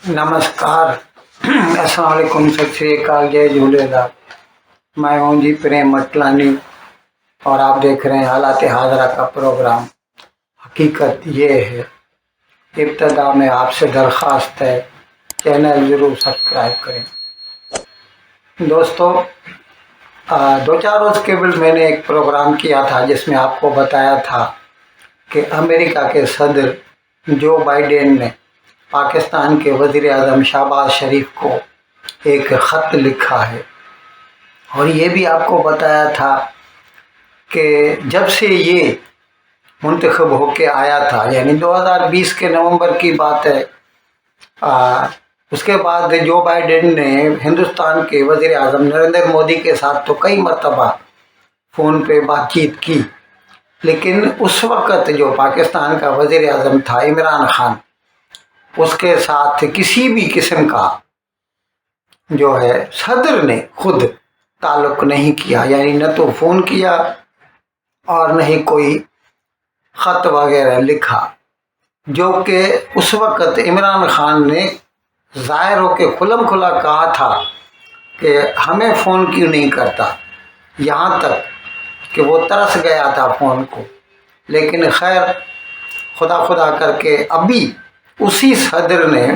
नमस्कार। अस्सलाम वालेकुम, सत श्री अकाल, जय झूलेलाल। मैं हूँ जी प्रेम मटलानी और आप देख रहे हैं हालात हाजरा का प्रोग्राम। हकीकत ये है, इब्तदा में आपसे दरख्वास्त है, चैनल ज़रूर सब्सक्राइब करें। दोस्तों, दो चार रोज़ केवल मैंने एक प्रोग्राम किया था जिसमें आपको बताया था कि अमेरिका के सदर जो बाइडेन ने पाकिस्तान के वज़ीर आज़म शहबाज शरीफ को एक ख़त लिखा है। और ये भी आपको बताया था कि जब से ये मुंतखब होके आया था, यानी 2020 के नवंबर की बात है, उसके बाद जो बाइडेन ने हिंदुस्तान के वज़ीर आज़म नरेंद्र मोदी के साथ तो कई मरतबा फ़ोन पे बातचीत की, लेकिन उस वक़्त जो पाकिस्तान का वज़ीर आज़म था इमरान खान, उसके साथ किसी भी किस्म का जो है सदर ने खुद ताल्लुक़ नहीं किया, यानी न तो फ़ोन किया और न ही कोई ख़त वगैरह लिखा, जो कि उस वक़्त इमरान खान ने ज़ाहिर होकर खुलम खुला कहा था कि हमें फ़ोन क्यों नहीं करता, यहाँ तक कि वो तरस गया था फ़ोन को। लेकिन खैर, खुदा खुदा करके अभी उसी सदर ने,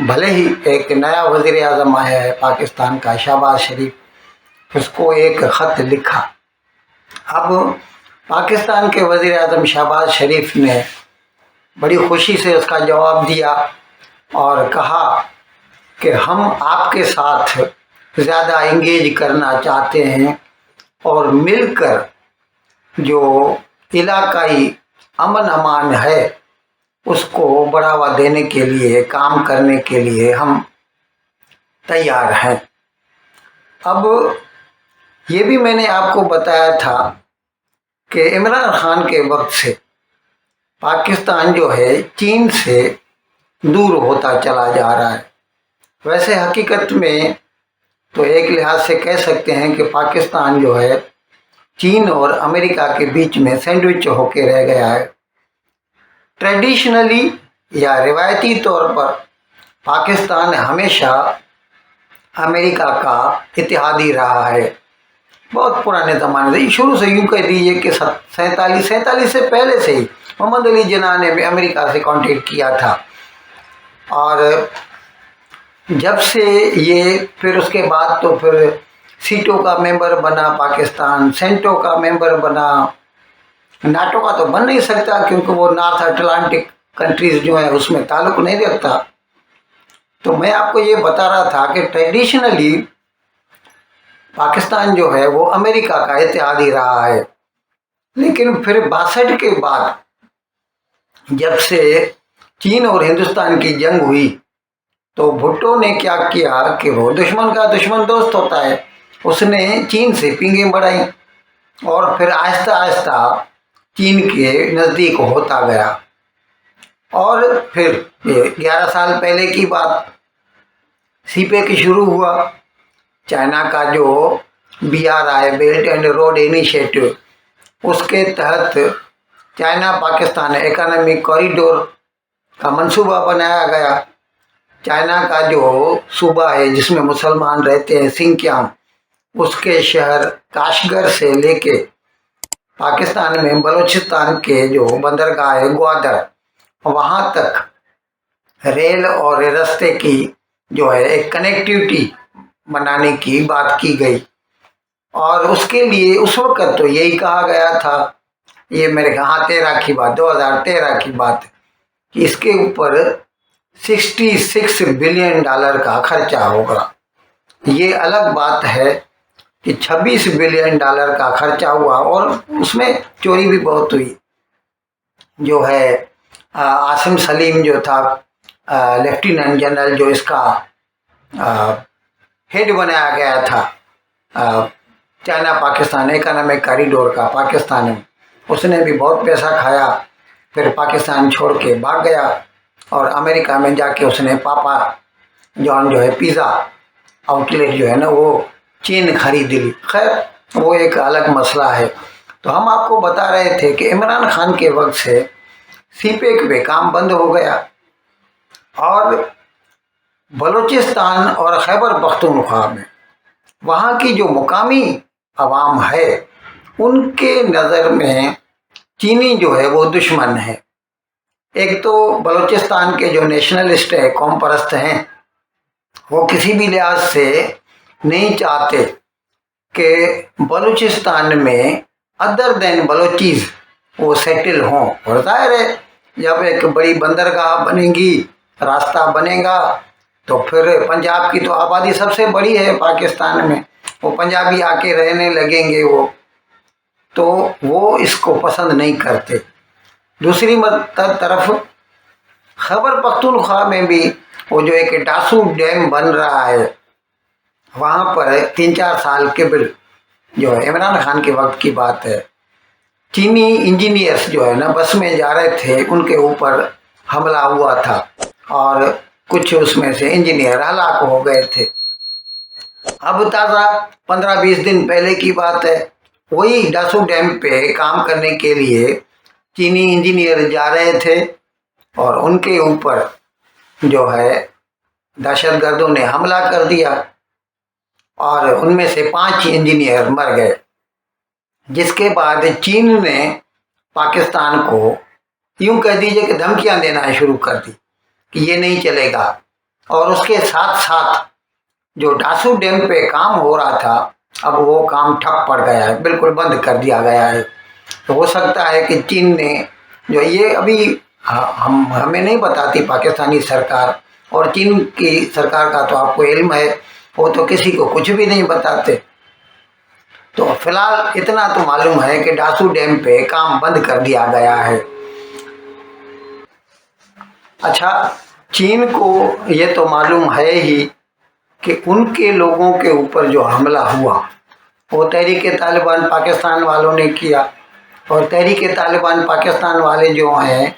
भले ही एक नया वज़ीर आज़म आया है पाकिस्तान का शहबाज शरीफ, उसको एक ख़त लिखा। अब पाकिस्तान के वज़ीर आज़म शहबाज शरीफ ने बड़ी खुशी से उसका जवाब दिया और कहा कि हम आपके साथ ज़्यादा इंगेज करना चाहते हैं और मिलकर जो इलाकाई अमन अमान है उसको बढ़ावा देने के लिए, काम करने के लिए हम तैयार हैं। अब ये भी मैंने आपको बताया था कि इमरान खान के वक्त से पाकिस्तान जो है चीन से दूर होता चला जा रहा है। वैसे हकीकत में तो एक लिहाज से कह सकते हैं कि पाकिस्तान जो है चीन और अमेरिका के बीच में सैंडविच होके रह गया है। ट्रेडिशनली या रिवायती तौर पर पाकिस्तान हमेशा अमेरिका का इत्तेहादी रहा है, बहुत पुराने ज़माने से, शुरू से यूँ कह दीजिए कि 47 से पहले से ही मोहम्मद अली जिन्ना ने भी अमेरिका से कांटेक्ट किया था। और जब से ये फिर उसके बाद तो फिर सीटो का मेंबर बना पाकिस्तान, सेंटो का मेंबर बना, नाटो का तो बन नहीं सकता क्योंकि वो नॉर्थ अटलांटिक कंट्रीज जो है उसमें ताल्लुक़ नहीं रखता। तो मैं आपको ये बता रहा था कि ट्रेडिशनली पाकिस्तान जो है वो अमेरिका का इत्तेहादी रहा है। लेकिन फिर 62 के बाद जब से चीन और हिंदुस्तान की जंग हुई तो भुट्टो ने क्या किया कि वो दुश्मन का दुश्मन दोस्त होता है, उसने चीन से पींगें बढ़ाई और फिर आहिस्ता आहिस्ता चीन के नज़दीक होता गया। और फिर 11 साल पहले की बात, सीपेक शुरू हुआ, चाइना का जो BRI belt and road initiative, उसके तहत चाइना पाकिस्तान इकोनॉमिक कॉरिडोर का मंसूबा बनाया गया। चाइना का जो सूबा है जिसमें मुसलमान रहते हैं, सिंकियांग, उसके शहर काशगर से लेके पाकिस्तान में बलूचिस्तान के जो बंदरगाह है ग्वादर, वहाँ तक रेल और रास्ते की जो है एक कनेक्टिविटी बनाने की बात की गई। और उसके लिए उस वक़्त तो यही कहा गया था, ये मेरे हाँ 2013 की बात, कि इसके ऊपर $66 बिलियन का खर्चा होगा। ये अलग बात है कि $26 बिलियन का खर्चा हुआ और उसमें चोरी भी बहुत हुई। जो है आसिम सलीम जो था लेफ्टिनेंट जनरल, जो इसका हेड बनाया गया था चाइना पाकिस्तान इकोनॉमिक कॉरिडोर का पाकिस्तान में, उसने भी बहुत पैसा खाया, फिर पाकिस्तान छोड़ के भाग गया और अमेरिका में जाके उसने पापा जॉन जो है पिज़्ज़ा आउटलेट जो है ना वो चीन खरीद ली। खैर, वो एक अलग मसला है। तो हम आपको बता रहे थे कि इमरान खान के वक्त से सीपेक पे काम बंद हो गया और बलूचिस्तान और खैबर पख्तूनख्वा में वहाँ की जो मुकामी अवाम है उनके नज़र में चीनी जो है वो दुश्मन है। एक तो बलूचिस्तान के जो नेशनलिस्ट है, कौम परस्त हैं, वो किसी भी लिहाज से नहीं चाहते कि बलूचिस्तान में अदर देन बलोचीज वो सेटल हों। और जाहिर है जब एक बड़ी बंदरगाह बनेगी, रास्ता बनेगा, तो फिर पंजाब की तो आबादी सबसे बड़ी है पाकिस्तान में, वो पंजाबी आके रहने लगेंगे तो वो इसको पसंद नहीं करते। दूसरी तरफ खैबर पख्तूनख्वा में भी वो जो एक डासू डैम बन रहा है, वहाँ पर 3-4 साल के बिल जो है इमरान खान के वक्त की बात है, चीनी इंजीनियर्स जो है ना बस में जा रहे थे, उनके ऊपर हमला हुआ था और कुछ उसमें से इंजीनियर हलाक हो गए थे। अब ताज़ा 15-20 दिन पहले की बात है, वही डासू डैम पे काम करने के लिए चीनी इंजीनियर जा रहे थे और उनके ऊपर जो है दहशतगर्दों ने हमला कर दिया और उनमें से 5 इंजीनियर मर गए। जिसके बाद चीन ने पाकिस्तान को यूं कह दीजिए कि धमकियां देना शुरू कर दी कि ये नहीं चलेगा। और उसके साथ साथ जो डासू डैम पे काम हो रहा था, अब वो काम ठप पड़ गया है, बिल्कुल बंद कर दिया गया है। तो हो सकता है कि चीन ने जो ये अभी हमें नहीं बताती पाकिस्तानी सरकार, और चीन की सरकार का तो आपको इल्म है, वो तो किसी को कुछ भी नहीं बताते। तो फिलहाल इतना तो मालूम है कि डासू डैम पे काम बंद कर दिया गया है। अच्छा, चीन को ये तो मालूम है ही कि उनके लोगों के ऊपर जो हमला हुआ वो तहरीक तालिबान पाकिस्तान वालों ने किया, और तहरीक तालिबान पाकिस्तान वाले जो हैं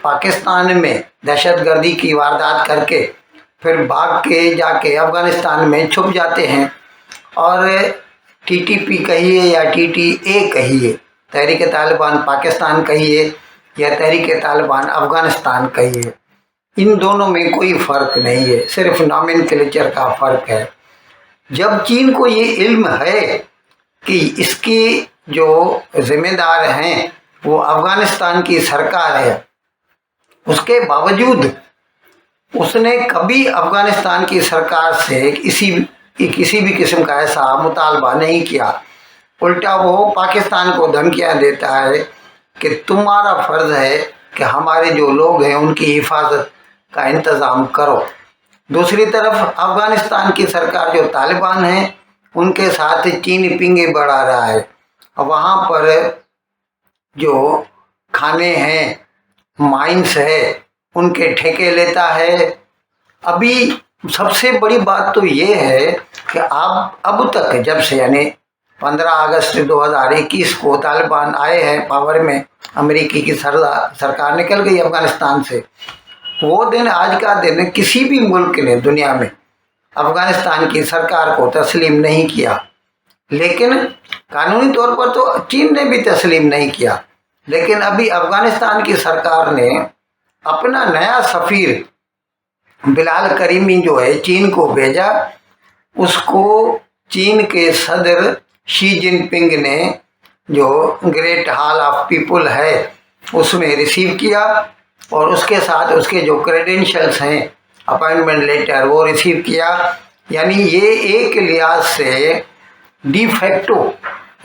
पाकिस्तान में दहशतगर्दी की वारदात करके फिर भाग के जाके अफ़गानिस्तान में छुप जाते हैं। और टीटीपी कहिए या टीटीए कहिए, तहरीक तालिबान पाकिस्तान कहिए या तहरीक तालिबान अफ़गानिस्तान कहिए, इन दोनों में कोई फ़र्क नहीं है, सिर्फ नॉमेनक्लेचर का फ़र्क है। जब चीन को ये इल्म है कि इसकी जो ज़िम्मेदार हैं वो अफ़गानिस्तान की सरकार है, उसके बावजूद उसने कभी अफ़गानिस्तान की सरकार से किसी भी किस्म का ऐसा मुतालबा नहीं किया। उल्टा वो पाकिस्तान को धमकियां देता है कि तुम्हारा फ़र्ज़ है कि हमारे जो लोग हैं उनकी हिफाजत का इंतज़ाम करो। दूसरी तरफ अफ़गानिस्तान की सरकार जो तालिबान है उनके साथ चीन पिंगे बढ़ा रहा है। वहाँ पर जो खाने हैं, माइंस है, उनके ठेके लेता है। अभी सबसे बड़ी बात तो ये है कि अब तक जब से यानी 15 अगस्त 2021 को तालिबान आए हैं पावर में, अमेरिकी की सरकार निकल गई अफ़गानिस्तान से, वो दिन आज का दिन किसी भी मुल्क ने दुनिया में अफ़गानिस्तान की सरकार को तस्लीम नहीं किया। लेकिन कानूनी तौर पर तो चीन ने भी तस्लीम नहीं किया। लेकिन अभी अफ़गानिस्तान की सरकार ने अपना नया सफ़ीर बिलाल करीमी जो है चीन को भेजा। उसको चीन के सदर शी जिनपिंग ने जो ग्रेट हॉल ऑफ पीपल है उसमें रिसीव किया, और उसके साथ उसके जो क्रेडेंशियल्स हैं, अपॉइंटमेंट लेटर, वो रिसीव किया। यानी ये एक लिहाज से डी फैक्टो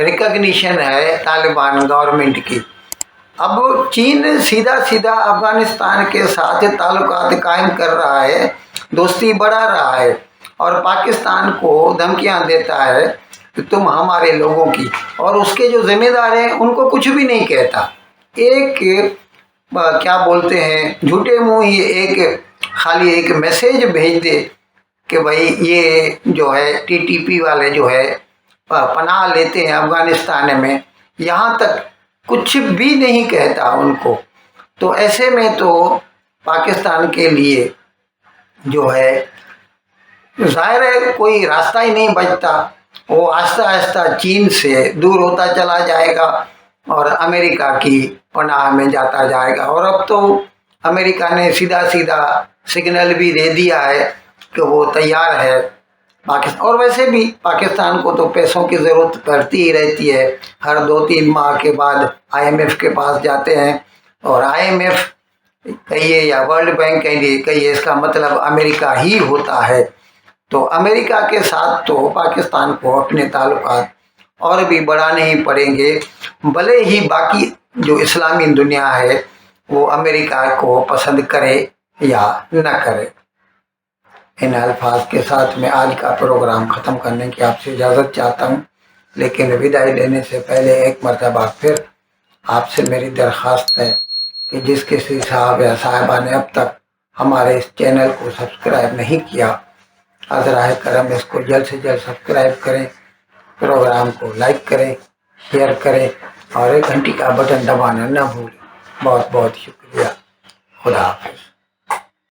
रिकग्निशन है तालिबान गवर्नमेंट की। अब चीन सीधा सीधा अफ़गानिस्तान के साथ ताल्लुकात कायम कर रहा है, दोस्ती बढ़ा रहा है, और पाकिस्तान को धमकियां देता है कि तुम हमारे लोगों की, और उसके जो ज़िम्मेदार हैं उनको कुछ भी नहीं कहता। एक क्या बोलते हैं, झूठे मुँह ही एक खाली एक मैसेज भेज दे कि भाई ये जो है टीटीपी वाले जो है पनाह लेते हैं अफ़गानिस्तान में, यहाँ तक कुछ भी नहीं कहता उनको। तो ऐसे में तो पाकिस्तान के लिए जो है ज़ाहिर है कोई रास्ता ही नहीं बचता, वो आहिस्ता आहिस्ता चीन से दूर होता चला जाएगा और अमेरिका की पनाह में जाता जाएगा। और अब तो अमेरिका ने सीधा सीधा सिग्नल भी दे दिया है कि वो तैयार है पाकिस्तान। और वैसे भी पाकिस्तान को तो पैसों की ज़रूरत पड़ती ही रहती है, हर 2-3 माह के बाद IMF के पास जाते हैं, और IMF कहिए या वर्ल्ड बैंक कहिए, इसका मतलब अमेरिका ही होता है। तो अमेरिका के साथ तो पाकिस्तान को अपने ताल्लुकात और भी बढ़ाने ही पड़ेंगे, भले ही बाकी जो इस्लामी दुनिया है वो अमेरिका को पसंद करे या न करे। इन अल्फाज के साथ मैं आज का प्रोग्राम ख़त्म करने की आपसे इजाज़त चाहता हूँ, लेकिन विदाई लेने से पहले एक मरतबा फिर आपसे मेरी दरख्वास्त है कि जिस किसी साहब या साहिबा ने अब तक हमारे इस चैनल को सब्सक्राइब नहीं किया, अज़राए करम इसको जल्द से जल्द सब्सक्राइब करें, प्रोग्राम को लाइक करें, शेयर करें और एक घंटी का बटन दबाना न भूलें। बहुत बहुत शुक्रिया। खुदा हाफ़िज़।